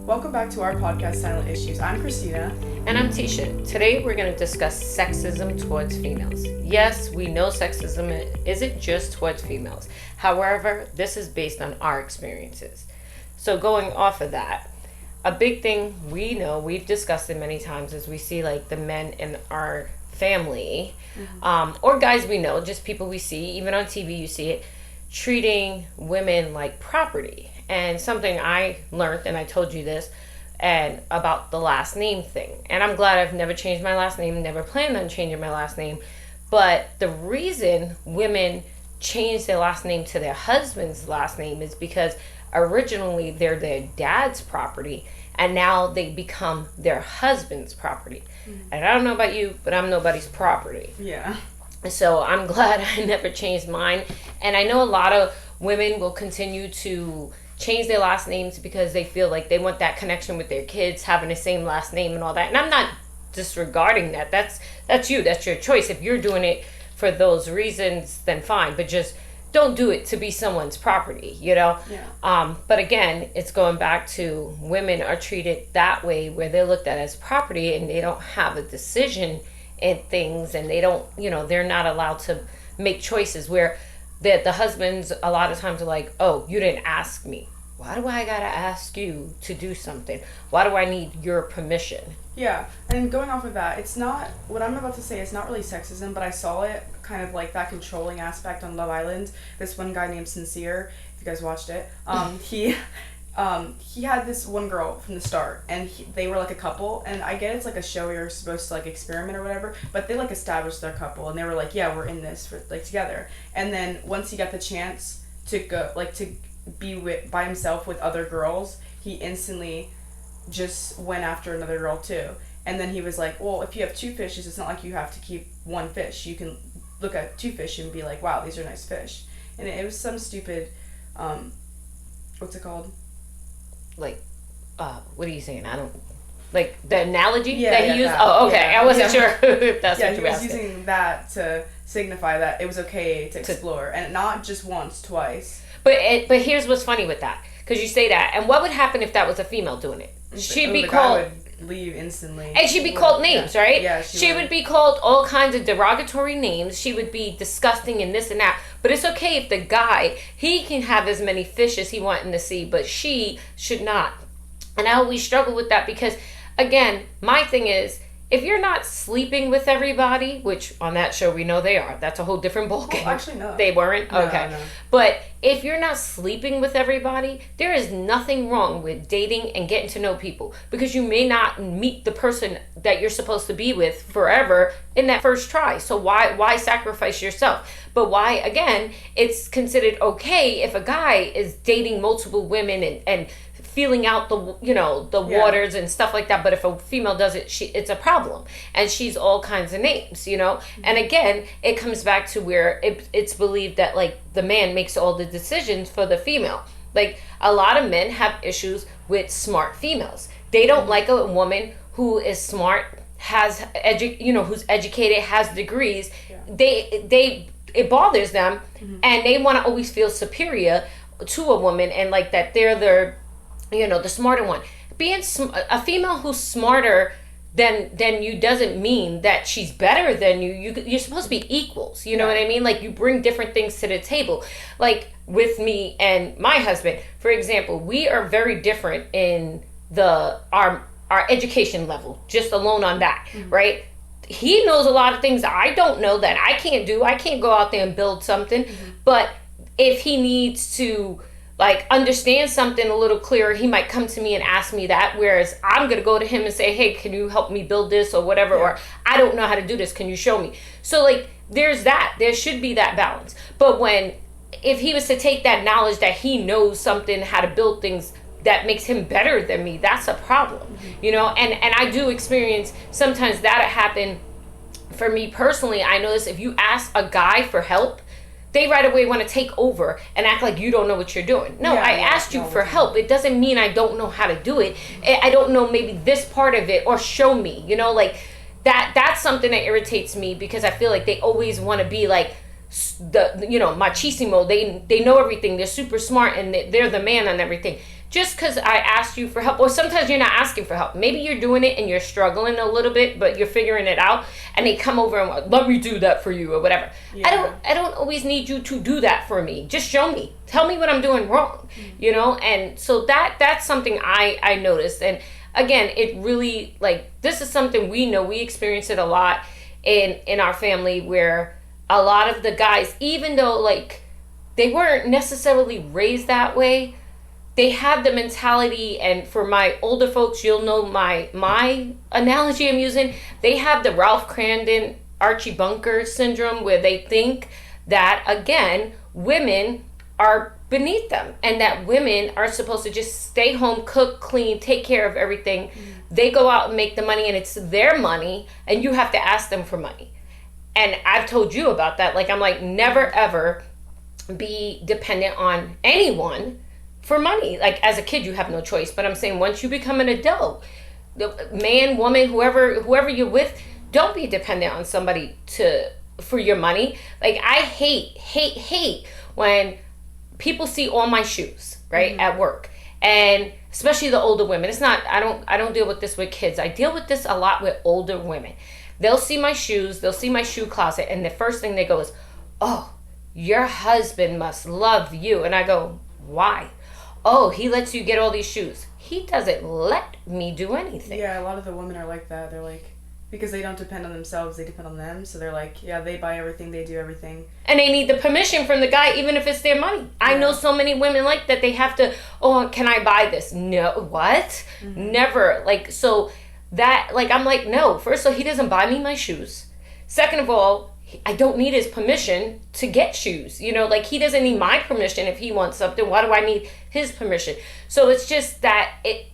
Welcome back to our podcast, Silent Issues. I'm Christina. And I'm Tisha. Today we're going to discuss sexism towards females. Yes, we know sexism isn't just towards females. However, this is based on our experiences. So going off of that, a big thing we know, we've discussed it many times, is we see like the men in our family, or guys we know, just people we see, even on TV you see it, treating women like property. And something I learned, and I told you this, and about the last name thing. And I'm glad I've never changed my last name, never planned on changing my last name. But the reason women change their last name to their husband's last name is because originally they're their dad's property, and now they become their husband's property. And I don't know about you, but I'm nobody's property. Yeah. So I'm glad I never changed mine. And I know a lot of women will continue to change their last names because they feel like they want that connection with their kids having the same last name and all that. And I'm not disregarding that. That's you. That's your choice. If you're doing it for those reasons, then fine. But just don't do it to be someone's property, you know? Yeah. But again, it's going back to women are treated that way where they're looked at as property and they don't have a decision in things, and they don't, they're not allowed to make choices where the husbands a lot of times are like, oh, you didn't ask me. Why do I gotta ask you to do something? Why do I need your permission? Yeah, and going off of that, it's not, what I'm about to say, it's not really sexism, but I saw it kind of like that controlling aspect on Love Island. This one guy named Sincere, if you guys watched it, he had this one girl from the start, and they were like a couple, and I get it's like a show where you're supposed to like experiment or whatever, but they like established their couple, and they were like, yeah, we're in this for like together. And then once he got the chance to go, like to be by himself with other girls, he instantly just went after another girl too. And then he was like, well, if you have two fishes, it's not like you have to keep one fish. You can look at two fish and be like, wow, these are nice fish. And it was some stupid, what's it called? Like, what are you saying? I don't, like the analogy that he used? That. Oh, okay. Yeah. I wasn't sure if that's what you were asking. He was using that to signify that it was okay to explore, and not just once, twice. But here's what's funny with that, because you say that, and what would happen if that was a female doing it? She'd be called. Guy would leave instantly. And she'd be called names, right? Yeah, she would be called all kinds of derogatory names. She would be disgusting and this and that. But it's okay if the guy, he can have as many fish as he wants in the sea, but she should not. And I always struggle with that because, again, my thing is, if you're not sleeping with everybody, which on that show we know they are, that's a whole different ballgame. Oh, actually, no. They weren't? No, okay. No. But if you're not sleeping with everybody, there is nothing wrong with dating and getting to know people, because you may not meet the person that you're supposed to be with forever in that first try. So why sacrifice yourself? But why, again, it's considered okay if a guy is dating multiple women and feeling out the waters and stuff like that. But if a female does it, it's a problem, and she's all kinds of names, And again, it comes back to where it's believed that like the man makes all the decisions for the female. Like a lot of men have issues with smart females. They don't like a woman who is smart, who's educated, has degrees. Yeah. It bothers them, and they want to always feel superior to a woman, and like that they're the smarter one. Being a female who's smarter than you doesn't mean that she's better than you. You're supposed to be equals. You know what I mean? Like you bring different things to the table. Like with me and my husband, for example, we are very different in our education level, just alone on that, right? He knows a lot of things I don't know that I can't do. I can't go out there and build something. But if he needs to like understand something a little clearer, he might come to me and ask me that, whereas I'm going to go to him and say, hey, can you help me build this or whatever, or I don't know how to do this, can you show me? So like there's that, there should be that balance. But if he was to take that knowledge that he knows something, how to build things that makes him better than me, that's a problem, and I do experience sometimes that happen. For me personally, I notice if you ask a guy for help, they right away want to take over and act like you don't know what you're doing. No, I asked you for help. It doesn't mean I don't know how to do it. I don't know maybe this part of it, or show me, like that's something that irritates me, because I feel like they always want to be like machismo. They know everything. They're super smart and they're the man on everything. just because I asked you for help, or sometimes you're not asking for help. Maybe you're doing it and you're struggling a little bit, but you're figuring it out, and they come over and like, let me do that for you or whatever. Yeah. I don't always need you to do that for me. Just show me. Tell me what I'm doing wrong, you know? And so that's something I noticed. And again, it really, like, this is something we know. We experience it a lot in our family, where a lot of the guys, even though, like, they weren't necessarily raised that way, they have the mentality, and for my older folks, you'll know my analogy I'm using. They have the Ralph Crandon, Archie Bunker syndrome, where they think that, again, women are beneath them, and that women are supposed to just stay home, cook, clean, take care of everything. They go out and make the money, and it's their money, and you have to ask them for money. And I've told you about that. Like, I'm like, never ever be dependent on anyone for money. Like, as a kid, you have no choice. But I'm saying, once you become an adult, the man, woman, whoever you're with, don't be dependent on somebody for your money. Like, I hate when people see all my shoes, right, at work. And especially the older women. It's not, I don't deal with this with kids. I deal with this a lot with older women. They'll see my shoes, they'll see my shoe closet, and the first thing they go is, oh, your husband must love you. And I go, why? Oh, he lets you get all these shoes. He doesn't let me do anything. Yeah, a lot of the women are like that. They're like, because they don't depend on themselves, they depend on them. So they're like, yeah, they buy everything, they do everything. And they need the permission from the guy, even if it's their money. Yeah. I know so many women like that. They have to, oh, can I buy this? No, what? Never. Like, so that, like, I'm like, no. First of all, he doesn't buy me my shoes. Second of all, I don't need his permission to get shoes. You know, like, he doesn't need my permission if he wants something. Why do I need his permission? So it's just that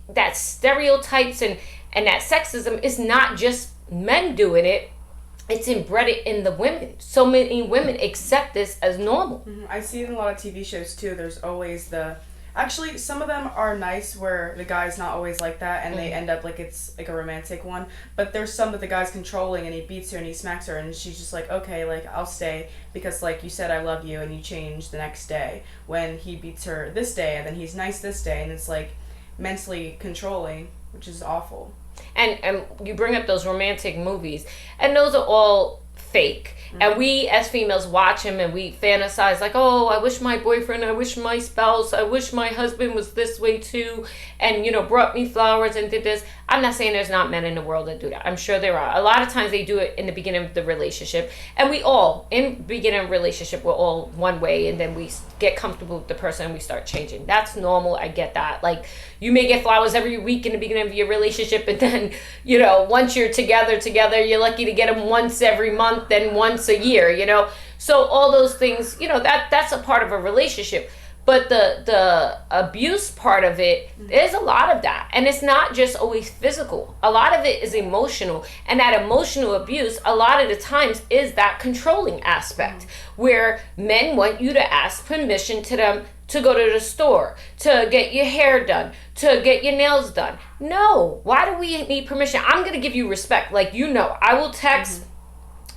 that stereotypes and that sexism is not just men doing it. It's inbred in the women. So many women accept this as normal. I see it in a lot of TV shows too. There's always actually, some of them are nice where the guy's not always like that, and they end up like it's like a romantic one. But there's some that the guy's controlling, and he beats her and he smacks her, and she's just like, okay, like, I'll stay because, like, you said I love you, and you change the next day when he beats her this day, and then he's nice this day, and it's like mentally controlling, which is awful. And you bring up those romantic movies, and those are all fake. And we as females watch him and we fantasize like, oh, I wish my boyfriend, I wish my spouse, I wish my husband was this way too, and, you know, brought me flowers and did this. I'm not saying there's not men in the world that do that. I'm sure there are. A lot of times they do it in the beginning of the relationship, and we all, in the beginning of a relationship, we're all one way, and then we get comfortable with the person and we start changing. That's normal. I get that. Like, you may get flowers every week in the beginning of your relationship, and then, you know, once you're together, you're lucky to get them once every month and once a year, you know. So all those things, you know, that's a part of a relationship. But the abuse part of it, there's a lot of that. And it's not just always physical. A lot of it is emotional. And that emotional abuse, a lot of the times, is that controlling aspect, where men want you to ask permission to them to go to the store, to get your hair done, to get your nails done. No. Why do we need permission? I'm going to give you respect. Like, you know, I will text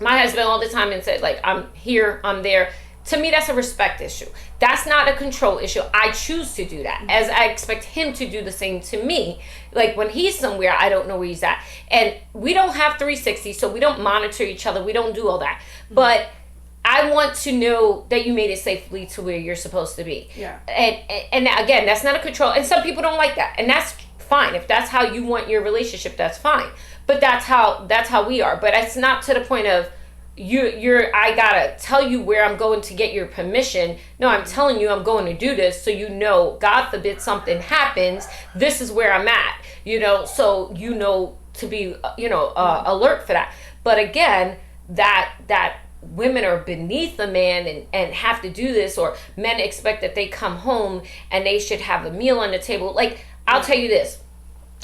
my husband all the time and say, like, I'm here, I'm there. To me, that's a respect issue. That's not a control issue. I choose to do that, as I expect him to do the same to me. Like, when he's somewhere, I don't know where he's at. And we don't have 360, so we don't monitor each other. We don't do all that. But I want to know that you made it safely to where you're supposed to be. Yeah. And again, that's not a control. And some people don't like that. And that's fine. If that's how you want your relationship, that's fine. But that's how we are. But it's not to the point of, I gotta tell you where I'm going to get your permission. No, I'm telling you I'm going to do this, so you know, God forbid something happens, this is where I'm at, you know, so you know to be, you know, alert for that. But again, that women are beneath a man and have to do this, or men expect that they come home and they should have a meal on the table. Like, I'll tell you this.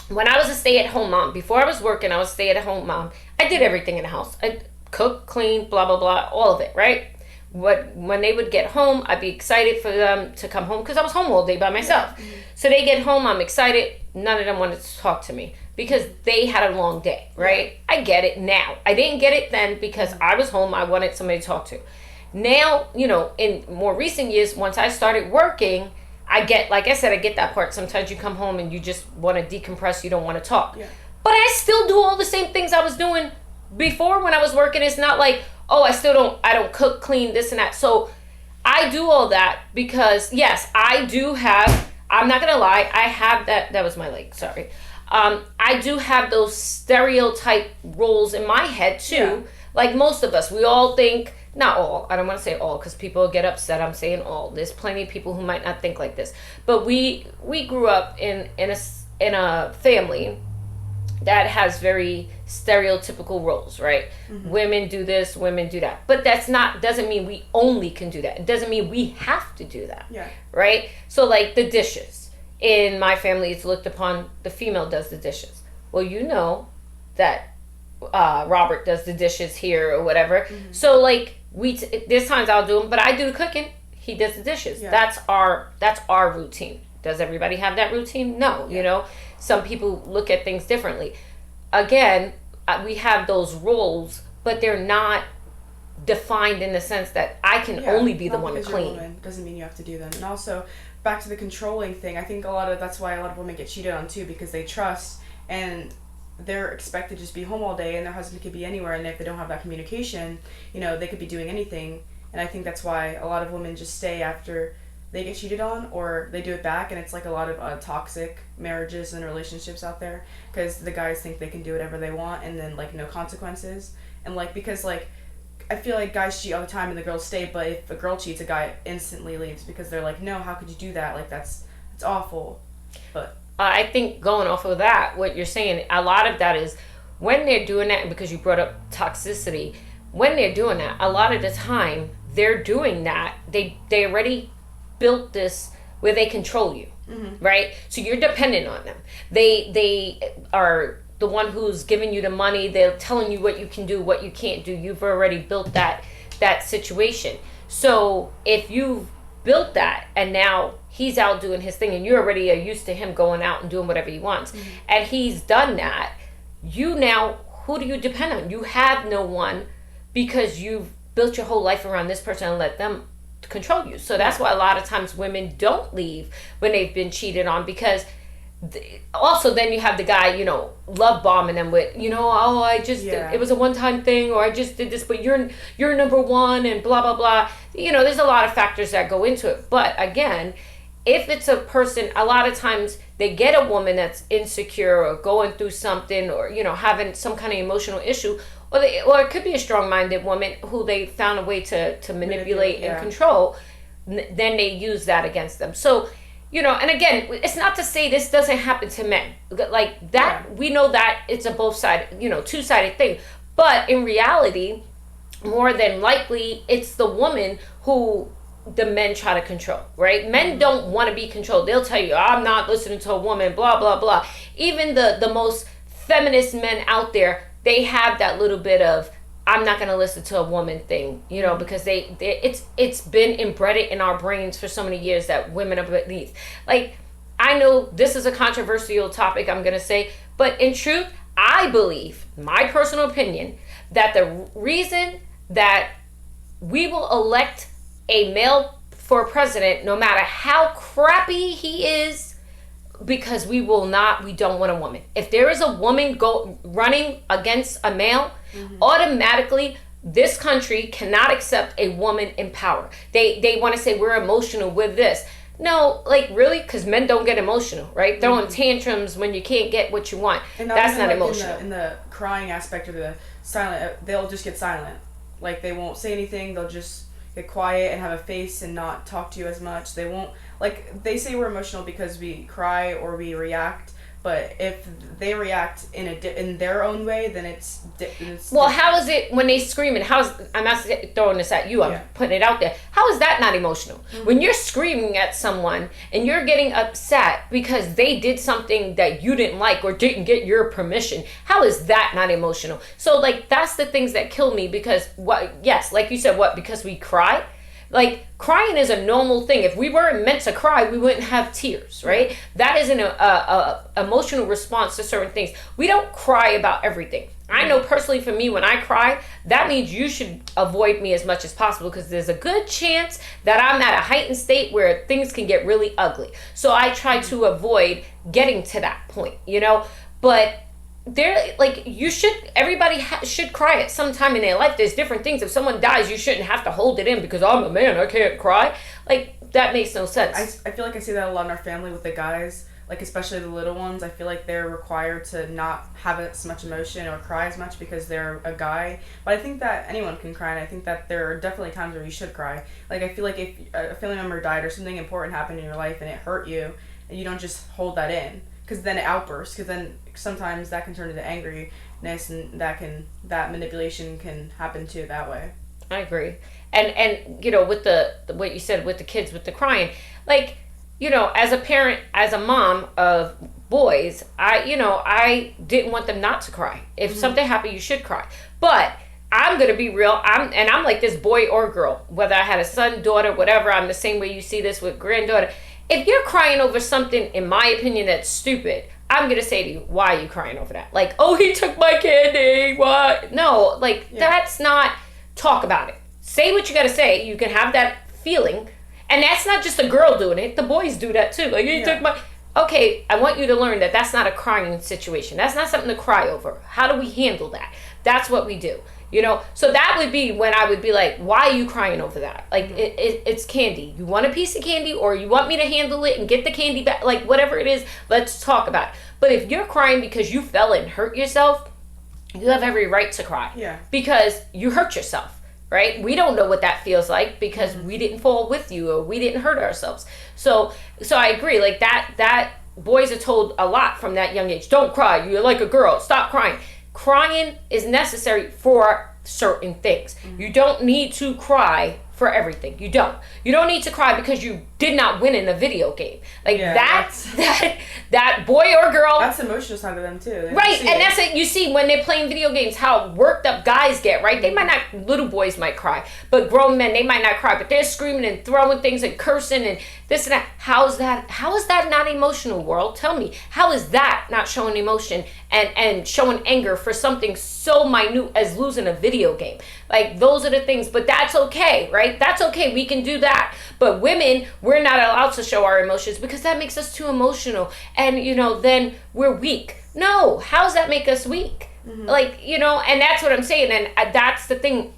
When I was a stay-at-home mom, before I was working, I was a stay-at-home mom. I did everything in the house. I cook, clean, blah, blah, blah, all of it, right? When they would get home, I'd be excited for them to come home because I was home all day by myself. So they get home, I'm excited. None of them wanted to talk to me because they had a long day, right? I get it now. I didn't get it then because I was home. I wanted somebody to talk to. Now, you know, in more recent years, once I started working, I get, like I said, I get that part. Sometimes you come home and you just want to decompress. You don't want to talk. Yeah. But I still do all the same things I was doing before when I was working. It's not like, oh, I don't cook, clean, this and that. So I do all that because, yes, I do have, I'm not going to lie, I have that was my leg, sorry. I do have those stereotype roles in my head too. Yeah. Like most of us, we all think, not all, I don't want to say all because people get upset. I'm saying all. There's plenty of people who might not think like this. But we grew up in a family that has very stereotypical roles, right? Mm-hmm. Women do this, women do that. But doesn't mean we only can do that. It doesn't mean we have to do that. Yeah. Right? So like the dishes. In my family, it's looked upon the female does the dishes. Well, you know that Robert does the dishes here or whatever. Mm-hmm. So like there's times I'll do them, but I do the cooking. He does the dishes. Yeah. That's our routine. Does everybody have that routine? No. Yeah. You know, some people look at things differently. Again, we have those roles, but they're not defined in the sense that I can only be the one to clean. Woman doesn't mean you have to do them. And also, back to the controlling thing, I think that's why a lot of women get cheated on too, because they trust and they're expected to just be home all day and their husband could be anywhere, and if they don't have that communication, you know, they could be doing anything. And I think that's why a lot of women just stay after they get cheated on, or they do it back, and it's like a lot of toxic marriages and relationships out there because the guys think they can do whatever they want and then like no consequences. And like because like I feel like guys cheat all the time and the girls stay, but if a girl cheats, a guy instantly leaves because they're like, no, how could you do that? Like it's awful. But I think going off of that, what you're saying, a lot of that is when they're doing that, because you brought up toxicity, when they're doing that, a lot of the time they're doing that, they already built this where they control you, mm-hmm. right? So you're dependent on them. They are the one who's giving you the money. They're telling you what you can do, what you can't do. You've already built that situation. So if you've built that and now he's out doing his thing and you already are used to him going out and doing whatever he wants, mm-hmm. and he's done that, you now, who do you depend on? You have no one because you've built your whole life around this person and let them control you. So that's why a lot of times women don't leave when they've been cheated on, because also then you have the guy, you know, love bombing them with, you know, oh, I just it was a one-time thing, or I just did this, but you're number one and blah blah blah. You know, there's a lot of factors that go into it. But again, if it's a person, a lot of times they get a woman that's insecure or going through something, or you know, having some kind of emotional issue, or it could be a strong-minded woman who they found a way to manipulate and control. Then they use that against them. So, you know, and again, it's not to say this doesn't happen to men. Like that, we know that it's a both-sided, you know, two-sided thing. But in reality, more than likely, it's the woman who the men try to control, right? Men don't want to be controlled. They'll tell you, I'm not listening to a woman, blah, blah, blah. Even the most feminist men out there, they have that little bit of, I'm not going to listen to a woman thing, you know, because it's been inbred in our brains for so many years that women are beneath. Like, I know this is a controversial topic, I'm going to say, but in truth, I believe, my personal opinion, that the reason that we will elect a male for president, no matter how crappy he is, because we don't want a woman. If there is a woman running against a male, automatically this country cannot accept a woman in power. They want to say we're emotional with this. No, like really, because men don't get emotional, right? Throwing tantrums when you can't get what you want. And that's not emotional. In the crying aspect or the silent, they'll just get silent. Like they won't say anything. They'll just get quiet and have a face and not talk to you as much. They won't, like, they say we're emotional because we cry or we react, but if they react in their own way, then it's well, how is it when they screaming? I'm not throwing this at you, I'm putting it out there. How is that not emotional? Mm-hmm. When you're screaming at someone and you're getting upset because they did something that you didn't like or didn't get your permission, how is that not emotional? So, like, that's the things that kill me, because like you said, because we cry? Like, crying is a normal thing. If we weren't meant to cry, we wouldn't have tears, right? That is an emotional response to certain things. We don't cry about everything. I know personally for me, when I cry, that means you should avoid me as much as possible, because there's a good chance that I'm at a heightened state where things can get really ugly. So I try to avoid getting to that point, but there, like, everybody should cry at some time in their life. There's different things. If someone dies, you shouldn't have to hold it in because I'm a man, I can't cry. Like, that makes no sense. I feel like I see that a lot in our family with the guys, like especially the little ones. I feel like they're required to not have as much emotion or cry as much because they're a guy. But I think that anyone can cry, and I think that there are definitely times where you should cry. Like, I feel like if a family member died or something important happened in your life and it hurt you, and you don't just hold that in, because then it outbursts, because then sometimes that can turn into angriness, and that manipulation can happen too that way. I agree. And with the what you said with the kids, with the crying, like, as a parent, as a mom of boys, I didn't want them not to cry. If something happened, you should cry. But I'm going to be real. I'm like this, boy or girl, whether I had a son, daughter, whatever. I'm the same way you see this with granddaughter. If you're crying over something, in my opinion, that's stupid, I'm going to say to you, why are you crying over that? Like, oh, he took my candy. What? No, like, that's not, talk about it. Say what you got to say. You can have that feeling. And that's not just a girl doing it. The boys do that too. Like, he took my... Okay, I want you to learn that that's not a crying situation. That's not something to cry over. How do we handle that? That's what we do. So that would be when I would be like, why are you crying over that? Like, it's candy. You want a piece of candy, or you want me to handle it and get the candy back? Like, whatever it is, let's talk about it. But if you're crying because you fell and hurt yourself, you have every right to cry. Yeah. Because you hurt yourself. Right? We don't know what that feels like because we didn't fall with you, or we didn't hurt ourselves. So I agree. Like, that boys are told a lot from that young age. Don't cry. You're like a girl. Stop crying. Crying is necessary for certain things. You don't need to cry for everything. You don't need to cry because you did not win in a video game. Like, that boy or girl. That's the emotional side of them too. Right, and that's it. You see when they're playing video games, how worked up guys get, right? They might not, little boys might cry, but grown men, they might not cry, but they're screaming and throwing things and cursing and this and that. How is that not emotional, world? Tell me. How is that not showing emotion and showing anger for something so minute as losing a video game? Like, those are the things, but that's okay, right? That's okay. We can do that. But women, we're not allowed to show our emotions because that makes us too emotional. And, then we're weak. No, how does that make us weak? Like, and that's what I'm saying. And that's the thing.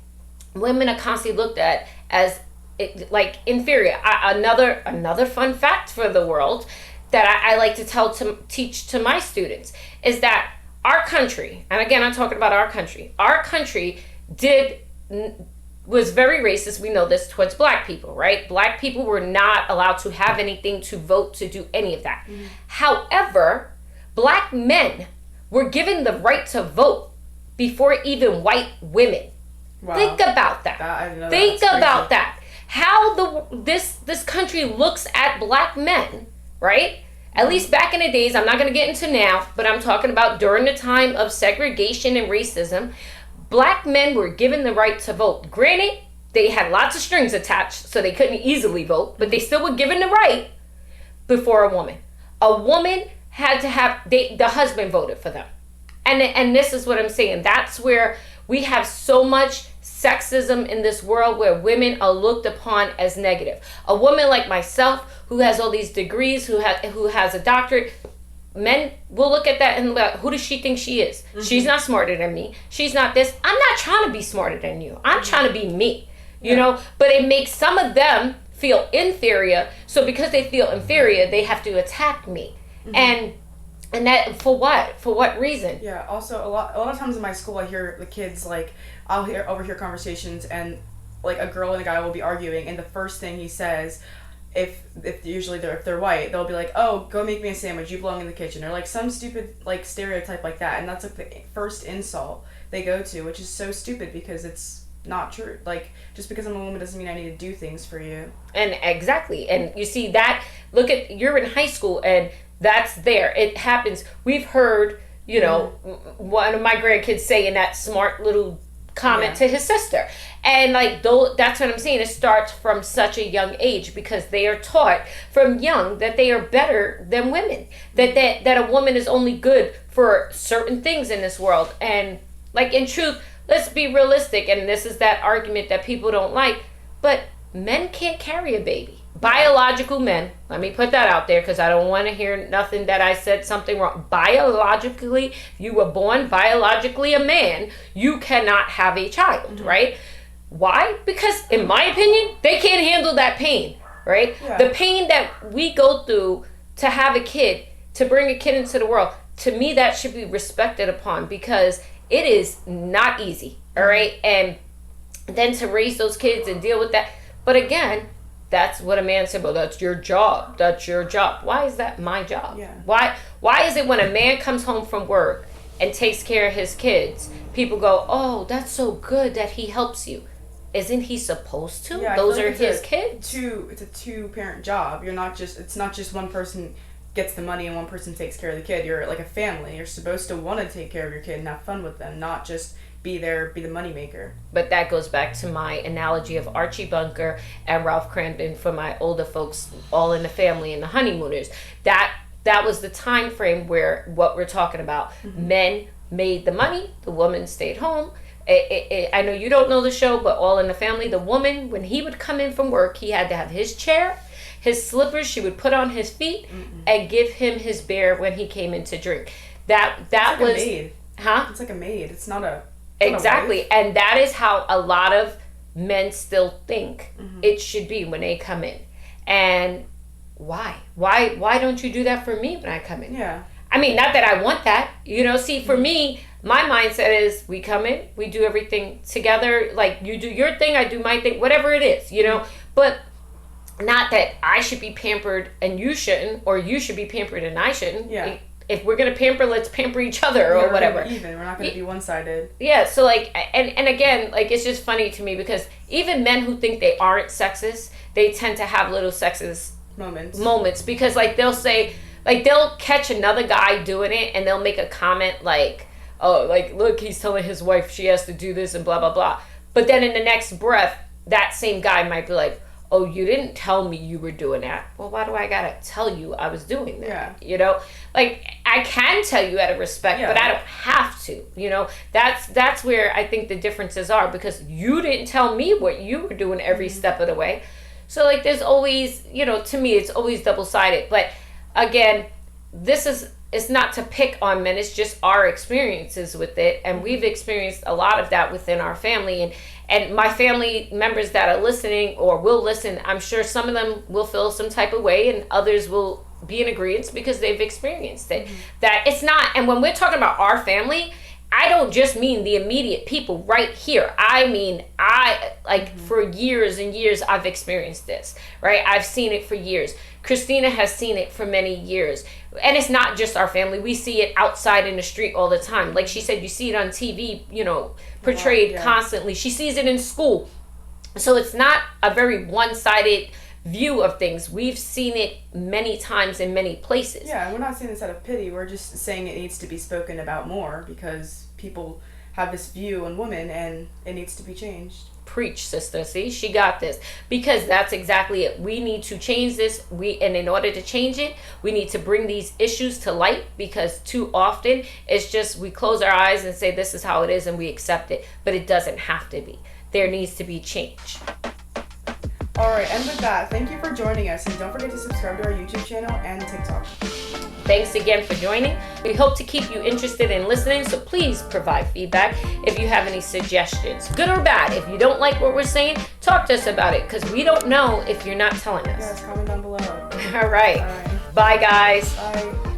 Women are constantly looked at as like inferior. Another fun fact for the world that I like to teach to my students is that our country, and again, I'm talking about our country was very racist. We know this towards black people, right? Black people were not allowed to have anything, to vote, to do any of that. However, black men were given the right to vote before even white women. Wow. Think about that. Think about that. How this country looks at black men, right? At least back in the days, I'm not going to get into now, but I'm talking about during the time of segregation and racism. Black men were given the right to vote. Granted, they had lots of strings attached, so they couldn't easily vote, but they still were given the right before a woman. A woman had to have, the husband voted for them. And this is what I'm saying. That's where we have so much sexism in this world, where women are looked upon as negative. A woman like myself, who has all these degrees, who has a doctorate, men will look at that and be like, who does she think she is? She's not smarter than me. She's not this. I'm not trying to be smarter than you. I'm trying to be me, you know? But it makes some of them feel inferior. So because they feel inferior, they have to attack me. And that, for what? For what reason? Yeah, also a lot of times in my school, I hear the kids, like, I'll overhear conversations, and like a girl and a guy will be arguing, and the first thing he says, if they're white, they'll be like, oh, go make me a sandwich, you belong in the kitchen, or like some stupid like stereotype like that. And that's like the first insult they go to, which is so stupid because it's not true. Like, just because I'm a woman doesn't mean I need to do things for you. And exactly. And you see that, you're in high school and that's there. It happens. We've heard, one of my grandkids saying that smart little comment to his sister. And like, that's what I'm saying. It starts from such a young age because they are taught from young that they are better than women. That a woman is only good for certain things in this world. And Like, in truth, let's be realistic, and this is that argument that people don't like, but men can't carry a baby. Biological men, let me put that out there because I don't want to hear nothing that I said something wrong. Biologically, if you were born biologically a man, you cannot have a child, right? Why? Because, in my opinion, they can't handle that pain, right? Yeah. The pain that we go through to have a kid, to bring a kid into the world, to me, that should be respected upon because it is not easy, all right? And then to raise those kids and deal with that. But again, that's what a man said, well, that's your job. That's your job. Why is that my job? Yeah. Why is it when a man comes home from work and takes care of his kids, people go, oh, that's so good that he helps you. Isn't he supposed to? Yeah, Those are his kids. It's a two-parent job. It's not just one person gets the money and one person takes care of the kid. You're like a family. You're supposed to want to take care of your kid and have fun with them, not just be the money maker. But that goes back to my analogy of Archie Bunker and Ralph Cramden for my older folks, All in the Family and the Honeymooners. That was the time frame where what we're talking about. Men made the money, the woman stayed home. I know you don't know the show, but All in the Family, the woman, when he would come in from work, he had to have his chair, his slippers she would put on his feet, and give him his beer when he came in to drink. That like was... a maid. Huh? It's like a maid. It's not a... Exactly. And that is how a lot of men still think it should be when they come in. And why? Why don't you do that for me when I come in? Yeah. I mean, not that I want that. See, for me, my mindset is we come in, we do everything together. Like, you do your thing, I do my thing, whatever it is, But not that I should be pampered and you shouldn't, or you should be pampered and I shouldn't. Yeah. If we're going to pamper, let's pamper each other or whatever. We're not going to be one-sided. Yeah, so and again, it's just funny to me because even men who think they aren't sexist, they tend to have little sexist moments because they'll say, they'll catch another guy doing it and they'll make a comment like, oh, look, he's telling his wife she has to do this and blah, blah, blah. But then in the next breath, that same guy might be like, oh, you didn't tell me you were doing that. Well, why do I gotta tell you I was doing that? Yeah. I can tell you out of respect, but I don't have to. That's where I think the differences are because you didn't tell me what you were doing every step of the way. So there's always, to me, it's always double-sided. But again, it's not to pick on men. It's just our experiences with it, and we've experienced a lot of that within our family. And my family members that are listening or will listen, I'm sure some of them will feel some type of way and others will be in agreement because they've experienced it. That it's not, and when we're talking about our family, I don't just mean the immediate people right here. I mean, for years and years, I've experienced this, right? I've seen it for years. Christina has seen it for many years. And it's not just our family. We see it outside in the street all the time. Like she said, you see it on TV, portrayed constantly. She sees it in school. So it's not a very one-sided view of things. We've seen it many times in many places. Yeah, we're not saying this out of pity. We're just saying it needs to be spoken about more because people have this view on women and it needs to be changed. Preach, sister. See, she got this. Because that's exactly it. We need to change this. And in order to change it, we need to bring these issues to light because too often it's just we close our eyes and say this is how it is and we accept it. But it doesn't have to be. There needs to be change. Alright, and with that, thank you for joining us and don't forget to subscribe to our YouTube channel and TikTok. Thanks again for joining. We hope to keep you interested in listening, so please provide feedback if you have any suggestions, good or bad. If you don't like what we're saying, talk to us about it because we don't know if you're not telling us. Yes, comment down below. All right. Bye, guys. Bye.